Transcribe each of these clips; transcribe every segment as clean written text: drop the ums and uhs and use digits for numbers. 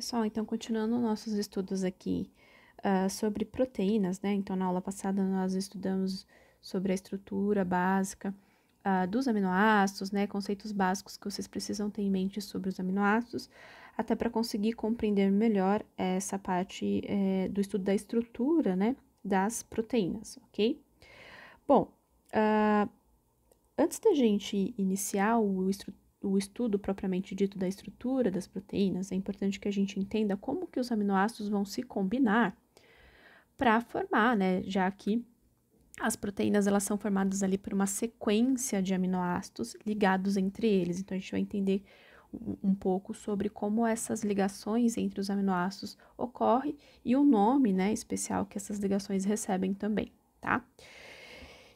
Pessoal, então, continuando nossos estudos aqui sobre proteínas, né? Então, na aula passada nós estudamos sobre a estrutura básica dos aminoácidos, né? Conceitos básicos que vocês precisam ter em mente sobre os aminoácidos, até para conseguir compreender melhor essa parte do estudo da estrutura, né? Das proteínas, ok? Bom, antes da gente iniciar o estudo propriamente dito da estrutura das proteínas, é importante que a gente entenda como que os aminoácidos vão se combinar para formar, né? Já que as proteínas elas são formadas ali por uma sequência de aminoácidos ligados entre eles. Então a gente vai entender um pouco sobre como essas ligações entre os aminoácidos ocorrem e o nome, né, especial que essas ligações recebem também, tá?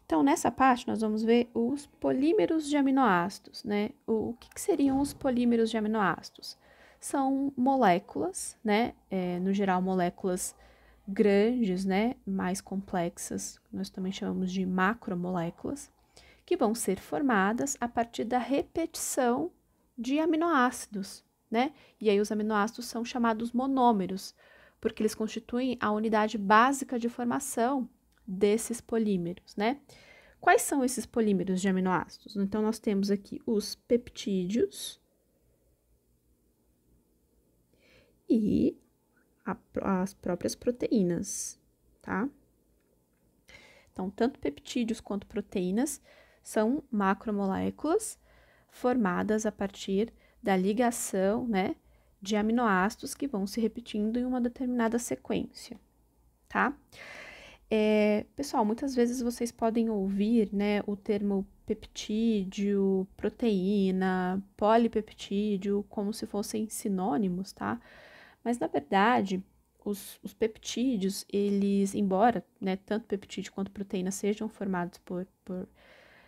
Então, nessa parte, nós vamos ver os polímeros de aminoácidos, né? O que seriam os polímeros de aminoácidos? São moléculas, né? No geral, moléculas grandes, né? Mais complexas, nós também chamamos de macromoléculas, que vão ser formadas a partir da repetição de aminoácidos, né? E aí, os aminoácidos são chamados monômeros, porque eles constituem a unidade básica de formação desses polímeros, né? Quais são esses polímeros de aminoácidos? Então, nós temos aqui os peptídeos e as próprias proteínas, tá? Então, tanto peptídeos quanto proteínas são macromoléculas formadas a partir da ligação, né, de aminoácidos que vão se repetindo em uma determinada sequência, tá? Pessoal, muitas vezes vocês podem ouvir, né, o termo peptídeo, proteína, polipeptídeo, como se fossem sinônimos, tá? Mas, na verdade, os peptídeos, eles, embora, né, tanto peptídeo quanto proteína sejam formados por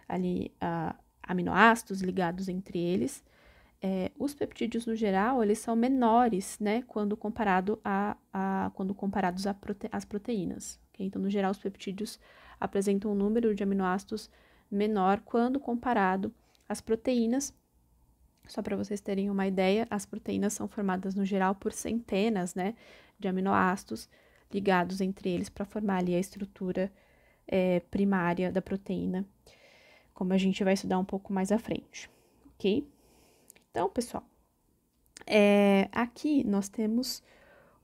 ali, aminoácidos ligados entre eles, os peptídeos, no geral, eles são menores, né, quando quando comparados às proteínas. Okay? Então, no geral, os peptídeos apresentam um número de aminoácidos menor quando comparado às proteínas. Só para vocês terem uma ideia, as proteínas são formadas, no geral, por centenas, né, de aminoácidos ligados entre eles para formar ali a estrutura primária da proteína, como a gente vai estudar um pouco mais à frente, ok? Então, pessoal, aqui nós temos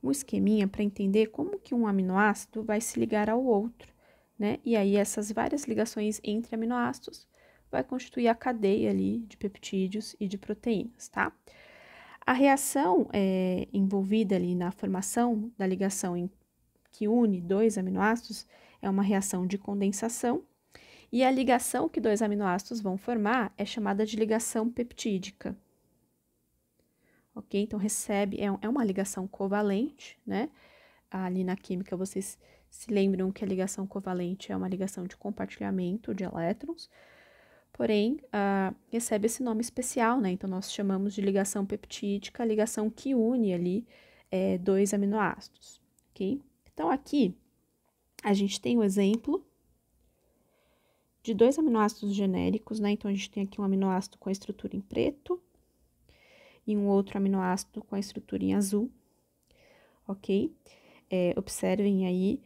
um esqueminha para entender como que um aminoácido vai se ligar ao outro, né? E aí essas várias ligações entre aminoácidos vai constituir a cadeia ali de peptídeos e de proteínas, tá? A reação envolvida ali na formação da ligação que une dois aminoácidos é uma reação de condensação, e a ligação que dois aminoácidos vão formar é chamada de ligação peptídica. Ok? Então, é uma ligação covalente, né? Ali na química, vocês se lembram que a ligação covalente é uma ligação de compartilhamento de elétrons, porém, recebe esse nome especial, né? Então, nós chamamos de ligação peptídica, a ligação que une ali dois aminoácidos, ok? Então, aqui, a gente tem o exemplo de dois aminoácidos genéricos, né? Então, a gente tem aqui um aminoácido com a estrutura em preto e um outro aminoácido com a estrutura em azul, ok? Observem aí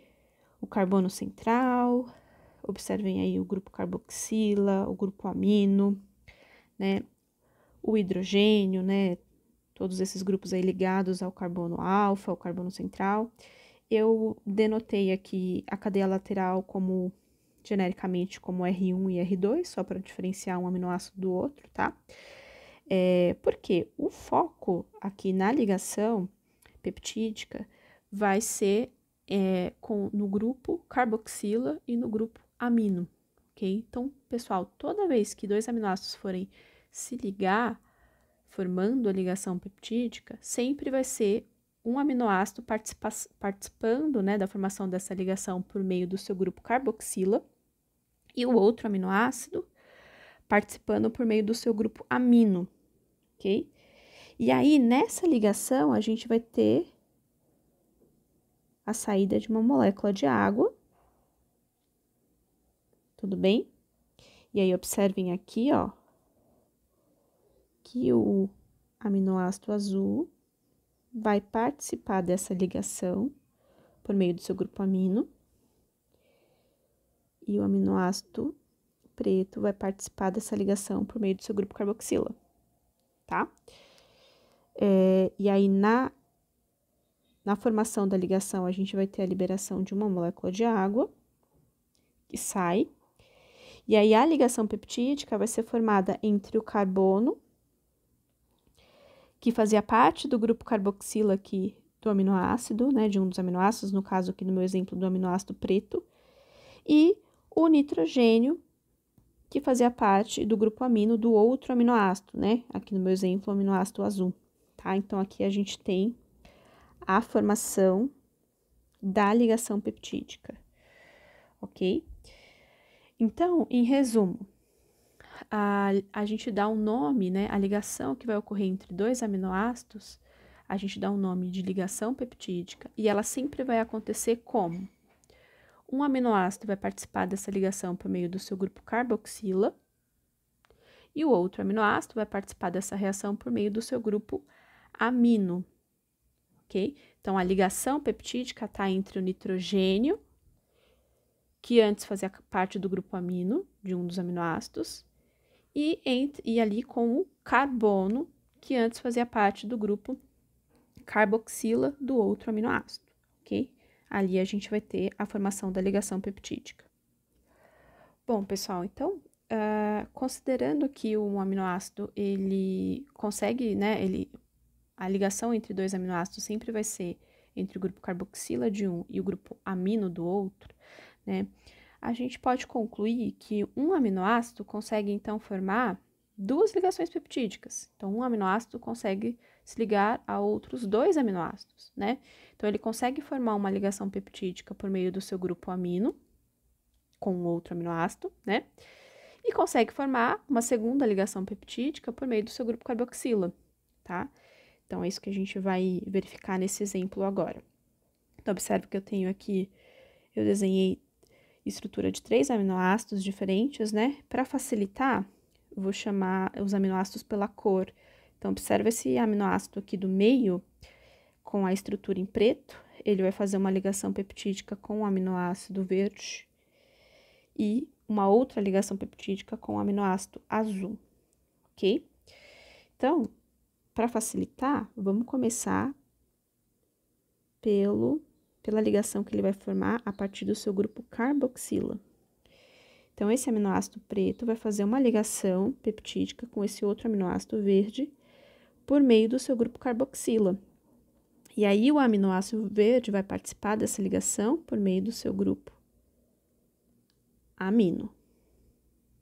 o carbono central, observem aí o grupo carboxila, o grupo amino, né? O hidrogênio, né? Todos esses grupos aí ligados ao carbono alfa, ao carbono central. Eu denotei aqui a cadeia lateral como, genericamente, como R1 e R2, só para diferenciar um aminoácido do outro, tá? Porque o foco aqui na ligação peptídica vai ser no grupo carboxila e no grupo amino, ok? Então, pessoal, toda vez que dois aminoácidos forem se ligar, formando a ligação peptídica, sempre vai ser um aminoácido participando, né, da formação dessa ligação por meio do seu grupo carboxila e o outro aminoácido participando por meio do seu grupo amino, ok? E aí, nessa ligação, a gente vai ter a saída de uma molécula de água, tudo bem? E aí, observem aqui, ó, que o aminoácido azul vai participar dessa ligação por meio do seu grupo amino. E o aminoácido preto vai participar dessa ligação por meio do seu grupo carboxila, tá? E aí, na formação da ligação, a gente vai ter a liberação de uma molécula de água, que sai. E aí, a ligação peptídica vai ser formada entre o carbono, que fazia parte do grupo carboxila aqui do aminoácido, né, de um dos aminoácidos, no caso aqui no meu exemplo do aminoácido preto, e o nitrogênio, que fazia parte do grupo amino do outro aminoácido, né, aqui no meu exemplo, o aminoácido azul, tá? Então, aqui a gente tem a formação da ligação peptídica, ok? Então, em resumo, a gente dá um nome, né, a ligação que vai ocorrer entre dois aminoácidos, a gente dá um nome de ligação peptídica, e ela sempre vai acontecer como? Um aminoácido vai participar dessa ligação por meio do seu grupo carboxila, e o outro aminoácido vai participar dessa reação por meio do seu grupo amino, ok? Então, a ligação peptídica está entre o nitrogênio, que antes fazia parte do grupo amino, de um dos aminoácidos, e ali com o carbono, que antes fazia parte do grupo carboxila do outro aminoácido, ok? Ali a gente vai ter a formação da ligação peptídica. Bom, pessoal, então, considerando que um aminoácido, ele consegue, né, a ligação entre dois aminoácidos sempre vai ser entre o grupo carboxila de um e o grupo amino do outro, né, a gente pode concluir que um aminoácido consegue, então, formar duas ligações peptídicas. Então, um aminoácido consegue se ligar a outros dois aminoácidos, né? Então, ele consegue formar uma ligação peptídica por meio do seu grupo amino com outro aminoácido, né? E consegue formar uma segunda ligação peptídica por meio do seu grupo carboxila, tá? Então, é isso que a gente vai verificar nesse exemplo agora. Então, observe que eu tenho aqui, eu desenhei estrutura de 3 aminoácidos diferentes, né? Para facilitar, eu vou chamar os aminoácidos pela cor. Então, observa esse aminoácido aqui do meio, com a estrutura em preto, ele vai fazer uma ligação peptídica com o aminoácido verde e uma outra ligação peptídica com o aminoácido azul, ok? Então, para facilitar, vamos começar pela ligação que ele vai formar a partir do seu grupo carboxila. Então, esse aminoácido preto vai fazer uma ligação peptídica com esse outro aminoácido verde por meio do seu grupo carboxila. E aí, o aminoácido verde vai participar dessa ligação por meio do seu grupo amino,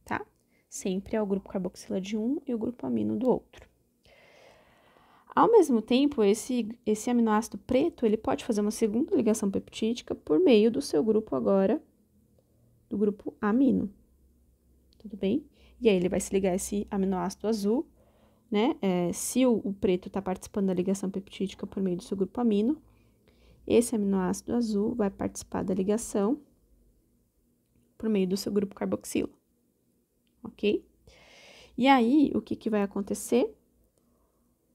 tá? Sempre é o grupo carboxila de um e o grupo amino do outro. Ao mesmo tempo, esse aminoácido preto, ele pode fazer uma segunda ligação peptídica por meio do seu grupo agora, do grupo amino, tudo bem? E aí, ele vai se ligar a esse aminoácido azul, né? Se o preto está participando da ligação peptídica por meio do seu grupo amino, esse aminoácido azul vai participar da ligação por meio do seu grupo carboxila, ok? E aí, o que vai acontecer?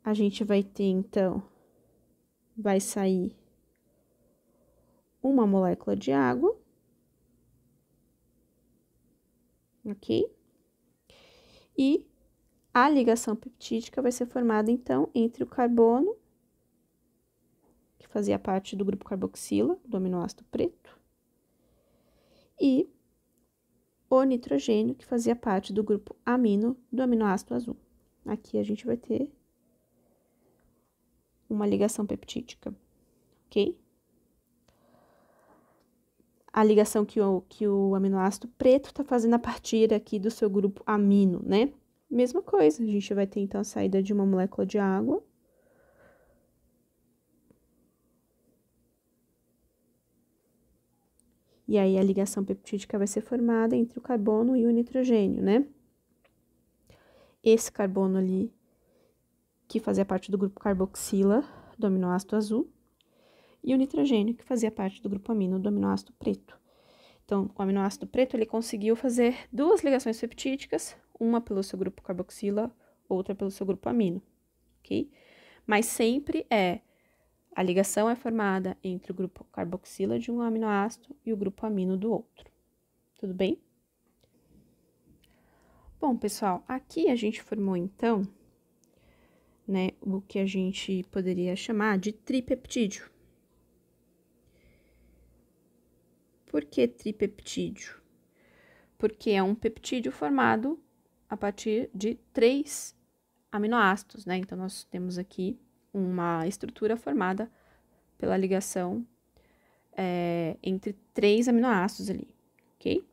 A gente vai ter, então, vai sair uma molécula de água, ok? E a ligação peptídica vai ser formada, então, entre o carbono, que fazia parte do grupo carboxila, do aminoácido preto, e o nitrogênio, que fazia parte do grupo amino, do aminoácido azul. Aqui a gente vai ter uma ligação peptídica, ok? A ligação que o aminoácido preto está fazendo a partir aqui do seu grupo amino, né? Mesma coisa, a gente vai ter, então, a saída de uma molécula de água. E aí, a ligação peptídica vai ser formada entre o carbono e o nitrogênio, né? Esse carbono ali, que fazia parte do grupo carboxila, do aminoácido azul, e o nitrogênio, que fazia parte do grupo amino, do aminoácido preto. Então, o aminoácido preto, ele conseguiu fazer duas ligações peptídicas, uma pelo seu grupo carboxila, outra pelo seu grupo amino, ok? Mas sempre é A ligação é formada entre o grupo carboxila de um aminoácido e o grupo amino do outro. Tudo bem? Bom, pessoal, aqui a gente formou, então, né, o que a gente poderia chamar de tripeptídeo. Por que tripeptídeo? Porque é um peptídeo formado a partir de 3 aminoácidos, né? Então, nós temos aqui uma estrutura formada pela ligação entre 3 aminoácidos ali, ok?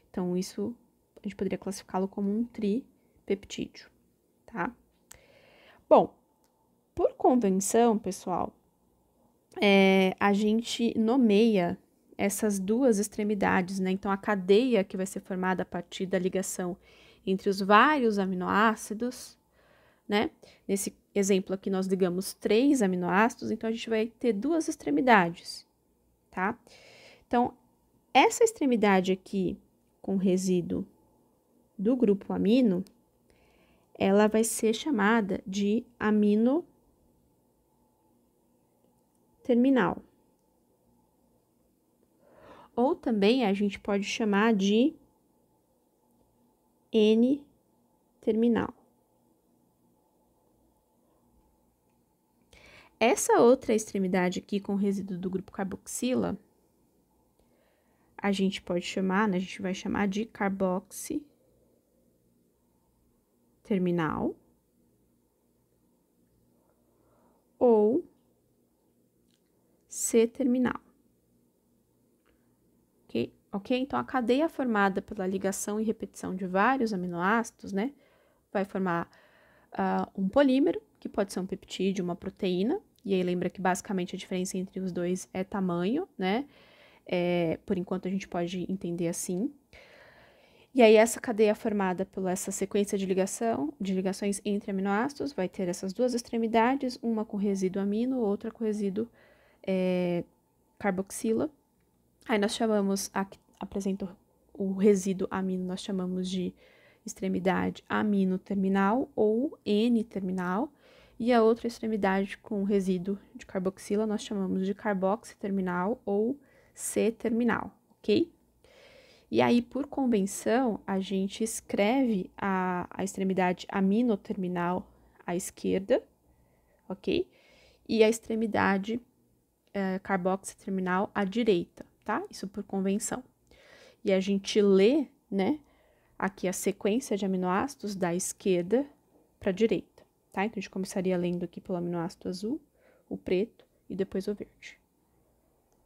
Então, isso a gente poderia classificá-lo como um tripeptídeo, tá? Bom, por convenção, pessoal, a gente nomeia essas duas extremidades, né? Então, a cadeia que vai ser formada a partir da ligação entre os vários aminoácidos, né? Nesse exemplo aqui, nós ligamos 3 aminoácidos, então a gente vai ter duas extremidades, tá? Então, essa extremidade aqui, com resíduo do grupo amino, ela vai ser chamada de amino terminal. Ou também a gente pode chamar de N-terminal. Essa outra extremidade aqui com resíduo do grupo carboxila, a gente pode chamar, né, a gente vai chamar de carboxi terminal ou C-terminal. Ok? Então, a cadeia formada pela ligação e repetição de vários aminoácidos, né, vai formar um polímero, que pode ser um peptídeo, uma proteína, e aí lembra que basicamente a diferença entre os dois é tamanho, né? Por enquanto a gente pode entender assim. E aí essa cadeia formada por essa sequência de ligações entre aminoácidos, vai ter essas duas extremidades, uma com resíduo amino, outra com resíduo carboxila. Aí nós chamamos, aqui apresento o resíduo amino, nós chamamos de extremidade amino-terminal ou N-terminal, e a outra extremidade com resíduo de carboxila nós chamamos de carboxi-terminal ou C-terminal, ok? E aí, por convenção, a gente escreve a extremidade amino-terminal à esquerda, ok? E a extremidade carboxi-terminal à direita, tá? Isso por convenção. E a gente lê, né, aqui a sequência de aminoácidos da esquerda para a direita, tá? Então, a gente começaria lendo aqui pelo aminoácido azul, o preto e depois o verde.